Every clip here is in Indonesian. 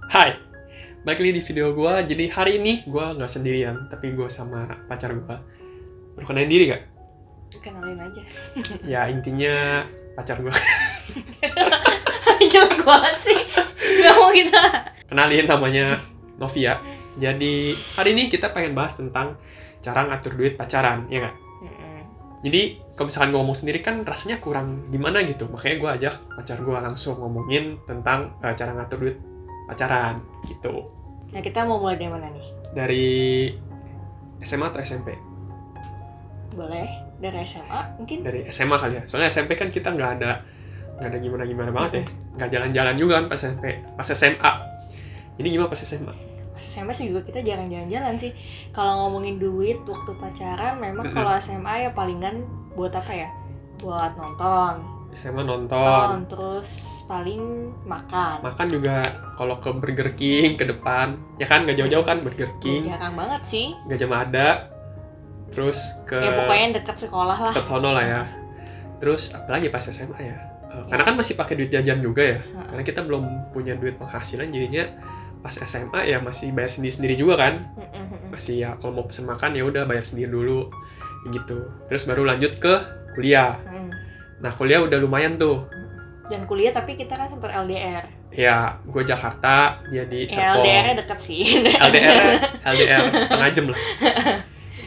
Hai, balik lagi di video gue. Jadi hari ini gue nggak sendirian, tapi gue sama pacar gue. Baru kenalin diri gak? Kenalin aja. Ya intinya pacar gue. Jelek banget sih. Gak mau kita. Kenalin, namanya Novia. Jadi hari ini kita pengen bahas tentang cara ngatur duit pacaran, ya gak? Jadi kalau misalkan gue ngomong sendiri kan rasanya kurang gimana gitu. Makanya gue ajak pacar gue langsung ngomongin tentang cara ngatur duit pacaran gitu. Nah, kita mau mulai dari mana nih? Dari SMA atau SMP? Boleh dari SMA mungkin? Dari SMA kali ya. Soalnya SMP kan kita nggak ada gimana banget ya. Nggak jalan-jalan juga kan pas SMP, pas SMA. Jadi gimana pas SMA? Pas SMA sih juga kita jarang jalan-jalan sih. Kalau ngomongin duit waktu pacaran, memang kalau SMA ya palingan buat apa ya? Buat nonton. SMA nonton. Terus paling makan. Makan juga kalau ke Burger King ke depan, ya kan nggak jauh-jauh kan Burger King. Jarang banget sih. Gajah Mada. Terus ke Ya pokoknya dekat sekolah lah. dekat sono lah ya. Terus apalagi pas SMA ya? Karena kan masih pakai duit jajan juga ya. Karena kita belum punya duit penghasilan, jadinya pas SMA ya masih bayar sendiri-sendiri juga kan. Masih ya kalau mau pesen makan ya udah bayar sendiri dulu gitu. Terus baru lanjut ke kuliah. Nah kuliah udah lumayan tuh. Dan kuliah tapi kita kan sempat LDR. Ya gue Jakarta, dia di Serpong. LDR-nya dekat sih. LDR setengah jam lah.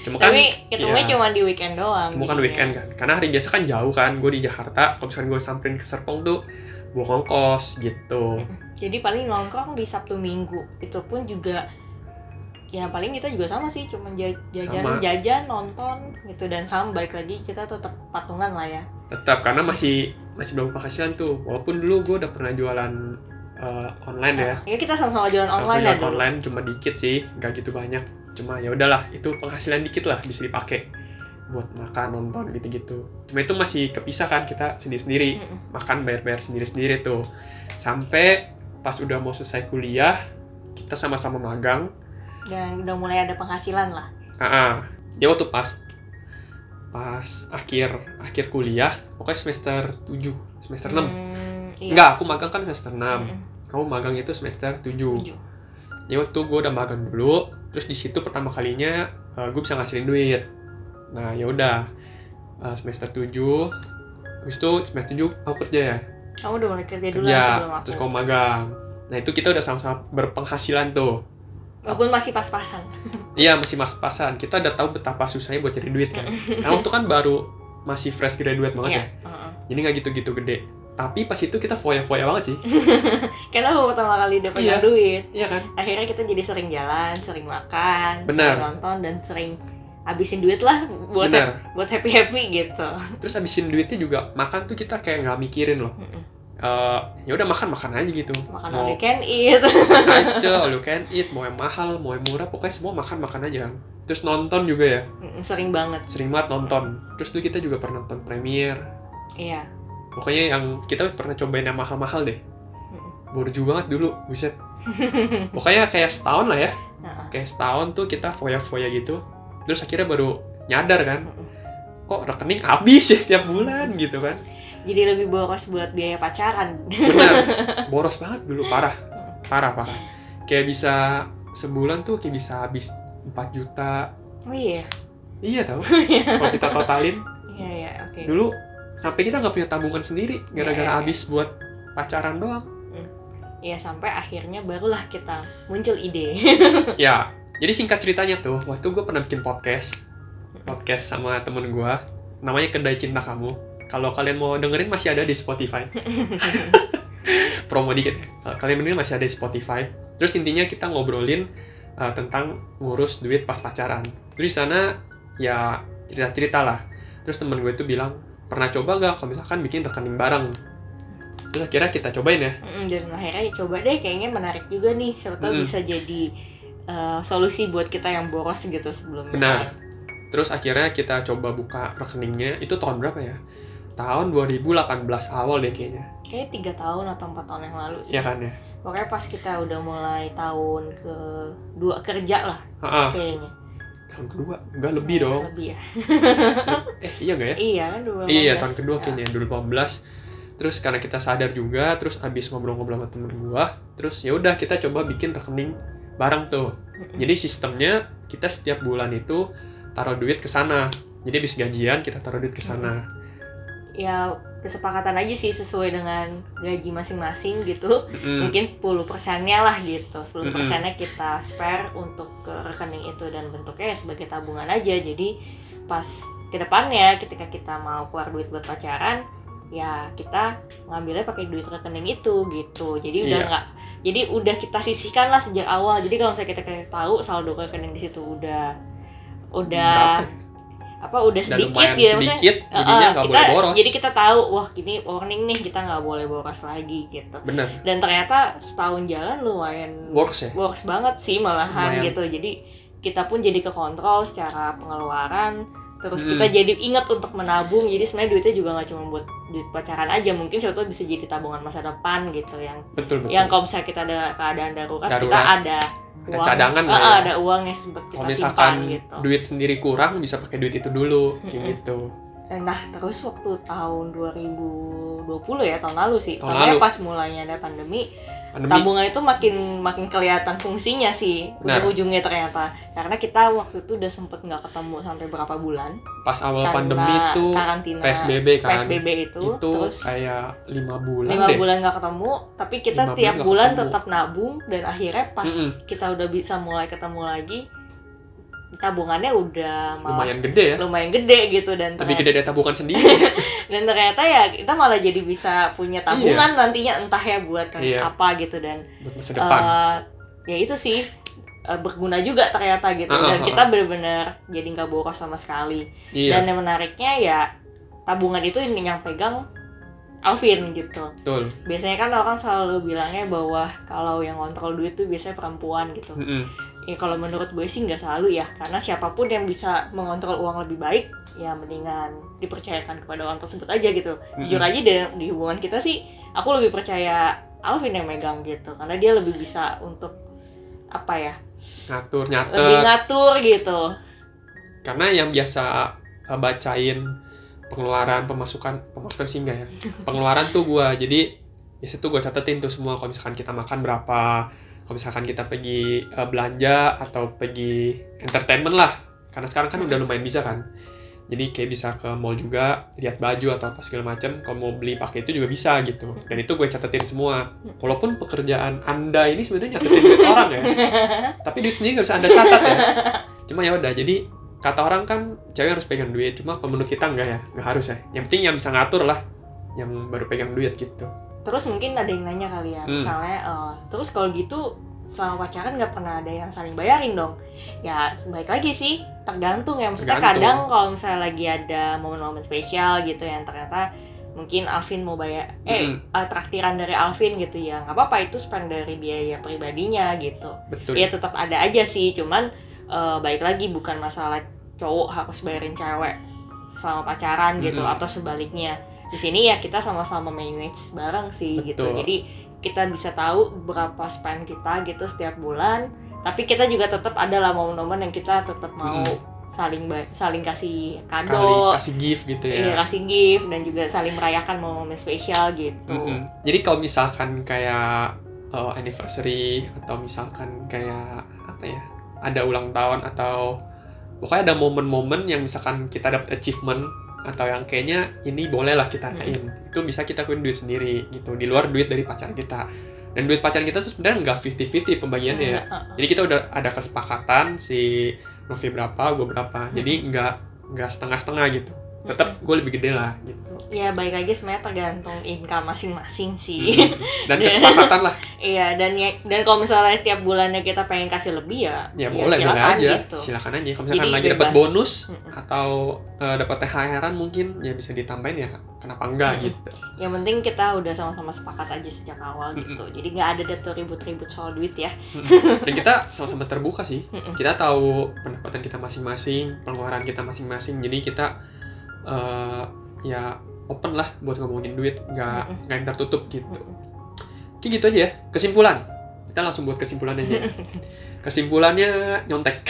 Cuma kan, tapi ketemunya ya, cuma di weekend doang. bukan weekend kan. Karena hari biasa kan jauh kan. Gue di Jakarta, kalau misalkan gue samperin ke Serpong tuh buang ongkos gitu. Jadi paling nongkrong di Sabtu Minggu. Itu pun juga ya paling kita juga sama sih, cuma jajan, nonton gitu, dan sama balik lagi kita tetap patungan lah ya. Tetap karena masih belum penghasilan tuh. Walaupun dulu gue udah pernah jualan online ya. Ya kita sama-sama jualan online ya. dulu. Online cuma dikit sih, nggak gitu banyak. Cuma ya udahlah, itu penghasilan dikit lah bisa dipakai buat makan, nonton gitu-gitu. Cuma itu masih kepisah kan, kita sendiri-sendiri. Makan bayar sendiri-sendiri tuh. Sampai pas udah mau selesai kuliah, kita sama-sama magang. Dan udah mulai ada penghasilan lah. Ya waktu pas akhir kuliah, pokoknya semester 7, semester 6. Iya. Enggak, aku magang kan semester 6. Kamu magang itu semester 7. Ya waktu gue udah magang dulu, terus di situ pertama kalinya gue bisa ngasilin duit. Nah, ya udah semester 7. Habis itu semester 7 aku kerja ya. Kamu udah mulai kerja dulu sebelum aku. Terus kamu magang. Nah, itu kita udah sama-sama berpenghasilan tuh. Walaupun masih pas-pasan. Iya, masih pas-pasan. Kita udah tahu betapa susahnya buat cari duit kan. Karena waktu kan baru masih fresh graduate banget ya. Jadi nggak gitu-gitu gede. Tapi pas itu kita foya-foya banget sih. Karena baru pertama kali dapat duit. Iya kan? Akhirnya kita jadi sering jalan, sering makan, sering nonton, dan sering habisin duit lah buat happy-happy gitu. Terus habisin duitnya juga makan tuh kita kayak nggak mikirin loh. Ya udah makan aja gitu. Makan all you can eat. Makan aja all you can eat, mau yang mahal, mau yang murah, pokoknya semua makan aja kan. Terus nonton juga ya. Sering banget nonton. Terus tuh kita juga pernah nonton premier. Iya. Pokoknya yang kita pernah cobain yang mahal-mahal deh. Borju banget dulu, buset. Pokoknya kayak setahun lah ya. Kayak setahun tuh kita foya-foya gitu. Terus akhirnya baru nyadar kan, kok rekening habis ya tiap bulan gitu kan. Jadi lebih boros buat biaya pacaran. Benar, boros banget dulu, parah. Kayak bisa sebulan tuh kayak bisa habis 4 juta. Oh iya? Iya tau, kalau kita totalin. Iya, oke. Dulu sampai kita nggak punya tabungan sendiri, gara-gara habis buat pacaran doang. Iya, sampai akhirnya barulah kita muncul ide. Ya, jadi singkat ceritanya tuh, waktu gue pernah bikin podcast sama temen gue, namanya Kedai Cinta Kamu. Kalau kalian mau dengerin masih ada di Spotify. Promo dikit ya. Kalian dengerin masih ada di Spotify. Terus intinya kita ngobrolin tentang ngurus duit pas pacaran. Terus di sana ya cerita-cerita lah. Terus temen gue tuh bilang, pernah coba gak kalau misalkan bikin rekening bareng? Terus akhirnya kita cobain ya. Dan akhirnya coba deh, kayaknya menarik juga nih. Siapa tahu bisa jadi solusi buat kita yang boros gitu sebelumnya. Benar. Terus akhirnya kita coba buka rekeningnya. Itu tahun berapa ya? Tahun 2018 awal deh kayaknya. Kayaknya 3 tahun atau 4 tahun yang lalu sih. Iya kan ya? Pokoknya pas kita udah mulai tahun ke-2 kerja lah. Kayaknya. Tahun kedua? Enggak, lebih dong. Lebih ya. Iya enggak ya? Iya kan 2018. Iya, tahun kedua kayaknya, 2018. Terus karena kita sadar juga, terus abis ngobrol-ngobrol sama temen gua, terus ya udah kita coba bikin rekening bareng tuh. Jadi sistemnya kita setiap bulan itu taruh duit ke sana. Jadi abis gajian kita taruh duit ke sana. Ya kesepakatan aja sih sesuai dengan gaji masing-masing gitu. Mungkin 10%-nya lah gitu. 10%-nya kita spare untuk ke rekening itu dan bentuknya ya sebagai tabungan aja. Jadi pas ke depannya ketika kita mau keluar duit buat pacaran, ya kita ngambilnya pakai duit rekening itu gitu. Jadi udah kita sisihkan lah sejak awal. Jadi kalau misalnya kita tahu saldo rekening di situ udah sedikit ya, jadinya nggak boleh boros. Jadi kita tahu, wah ini warning nih, kita nggak boleh boros lagi gitu. Bener. Dan ternyata setahun jalan lumayan works banget sih malahan lumayan. Gitu. Jadi kita pun jadi kekontrol secara pengeluaran. Terus kita jadi ingat untuk menabung. Jadi sebenarnya duitnya juga nggak cuma buat duit pacaran aja, mungkin sebetulnya bisa jadi tabungan masa depan gitu yang betul. Yang kalau misalnya kita ada keadaan darurat. Kita ada uang, cadangan ada uang yang sempat kita simpan gitu. Duit sendiri kurang bisa pakai duit itu dulu kayak gitu. Nah terus waktu tahun 2020 ya, tahun lalu sih, tahun pas mulanya ada pandemi, tabungan itu makin kelihatan fungsinya sih ujung-ujungnya ternyata, karena kita waktu itu udah sempet nggak ketemu sampai berapa bulan pas awal pandemi itu karantina PSBB itu terus kayak 5 bulan nggak ketemu, tapi kita tiap bulan tetap nabung dan akhirnya pas kita udah bisa mulai ketemu lagi, tabungannya udah lumayan gede gitu, dan lebih gede dari tabungan sendiri. Dan ternyata ya kita malah jadi bisa punya tabungan nantinya, entah ya buat apa gitu, dan buat masa depan. Ya itu sih berguna juga ternyata gitu, dan kita benar-benar jadi nggak boros sama sekali. Dan yang menariknya ya tabungan itu yang pegang Alvin gitu. Betul. Biasanya kan orang selalu bilangnya bahwa kalau yang kontrol duit tuh biasanya perempuan gitu. Ya kalau menurut gue sih nggak selalu ya, karena siapapun yang bisa mengontrol uang lebih baik, ya mendingan dipercayakan kepada orang tersebut aja gitu. Jujur aja di hubungan kita sih, aku lebih percaya Alvin yang megang gitu, karena dia lebih bisa untuk apa ya? Lebih ngatur gitu. Karena yang biasa bacain pengeluaran, pemasukan sih enggak ya. Pengeluaran tuh gue, jadi biasa tuh gue catetin tuh semua, kalau misalkan kita makan berapa, kalau misalkan kita pergi belanja atau pergi entertainment lah, karena sekarang kan udah lumayan bisa kan, jadi kayak bisa ke mall juga, lihat baju atau apa segala macam, kalau mau beli pakai itu juga bisa gitu, dan itu gue catetin semua. Walaupun pekerjaan Anda ini sebenarnya nyatetin duit orang ya, tapi duit sendiri nggak bisa Anda catat ya, cuma ya udah. Jadi kata orang kan cewek harus pegang duit, cuma kalau menurut kita nggak harus ya, yang penting yang bisa ngatur lah yang baru pegang duit gitu. Terus mungkin ada yang nanya kali ya, misalnya, terus kalau gitu selama pacaran nggak pernah ada yang saling bayarin dong? Ya baik lagi sih, tergantung ya. Maksudnya kadang kalau misalnya lagi ada momen-momen spesial gitu yang ternyata mungkin Alvin mau bayar, traktiran dari Alvin gitu ya, nggak apa-apa, itu spend dari biaya pribadinya gitu. Betul. Ya tetap ada aja sih, cuman baik lagi bukan masalah cowok harus bayarin cewek selama pacaran gitu, atau sebaliknya. Di sini ya kita sama-sama manage bareng sih. Betul. Gitu. Jadi kita bisa tahu berapa spend kita gitu setiap bulan, tapi kita juga tetap ada lah momen-momen yang kita tetap mau saling kasih kado, kasih gift gitu ya. Iya, kasih gift dan juga saling merayakan momen spesial gitu. Jadi kalau misalkan kayak anniversary atau misalkan kayak apa ya, ada ulang tahun atau pokoknya ada momen-momen yang misalkan kita dapat achievement atau yang kayaknya ini boleh lah kita rayain, itu bisa kita lakuin duit sendiri gitu, di luar duit dari pacar kita. Dan duit pacar kita tuh sebenarnya nggak 50-50 pembagiannya ya. Jadi kita udah ada kesepakatan, si Novi berapa, gue berapa, jadi nggak setengah-setengah gitu, tetap gue lebih gede lah gitu. Ya baik lagi sebenarnya tergantung income masing-masing sih. Dan kesepakatan lah. Iya, dan kalau misalnya tiap bulannya kita pengen kasih lebih ya boleh aja gitu. Silakan aja. Kalau misalkan jadi lagi dapat bonus atau dapat THR-an mungkin ya bisa ditambahin ya, kenapa enggak gitu. Yang penting kita udah sama-sama sepakat aja sejak awal gitu. Jadi nggak ada tuh ribut-ribut soal duit ya. Dan kita sama-sama terbuka sih. Kita tahu pendapatan kita masing-masing, pengeluaran kita masing-masing. Jadi kita ya open lah buat ngomongin duit, nggak yang tertutup gitu. Kayak gitu aja ya. Kesimpulan, kita langsung buat kesimpulan aja. Kesimpulannya nyontek.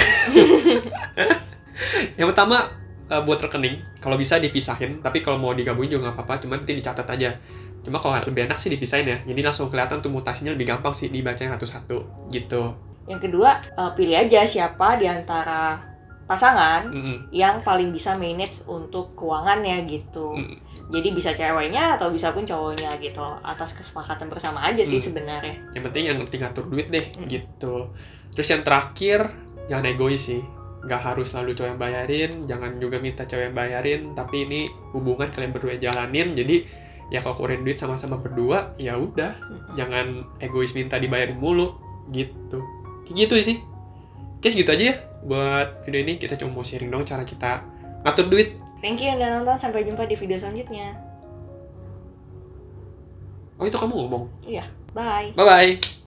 Yang pertama, buat rekening. Kalau bisa dipisahin, tapi kalau mau digabungin juga nggak apa-apa, cuman nanti dicatat aja. Cuma kalau lebih enak sih dipisahin ya, jadi langsung kelihatan tuh mutasinya, lebih gampang sih dibacanya satu-satu gitu. Yang kedua, pilih aja siapa di antara pasangan yang paling bisa manage untuk keuangannya gitu. Jadi bisa ceweknya atau bisa pun cowoknya gitu, atas kesepakatan bersama aja sih sebenarnya. Yang penting yang ngerti ngatur duit deh gitu. Terus yang terakhir, jangan egois sih. Nggak harus selalu cowok yang bayarin, jangan juga minta cewek yang bayarin, tapi ini hubungan kalian berdua jalanin, jadi ya kalau keluarin duit sama-sama berdua, ya udah, jangan egois minta dibayarin mulu gitu. Kayak gitu sih. Oke, segitu aja ya buat video ini. Kita cuma mau sharing dong cara kita ngatur duit. Thank you yang udah nonton, sampai jumpa di video selanjutnya. Oh, itu kamu ngomong? Iya, bye. Bye-bye.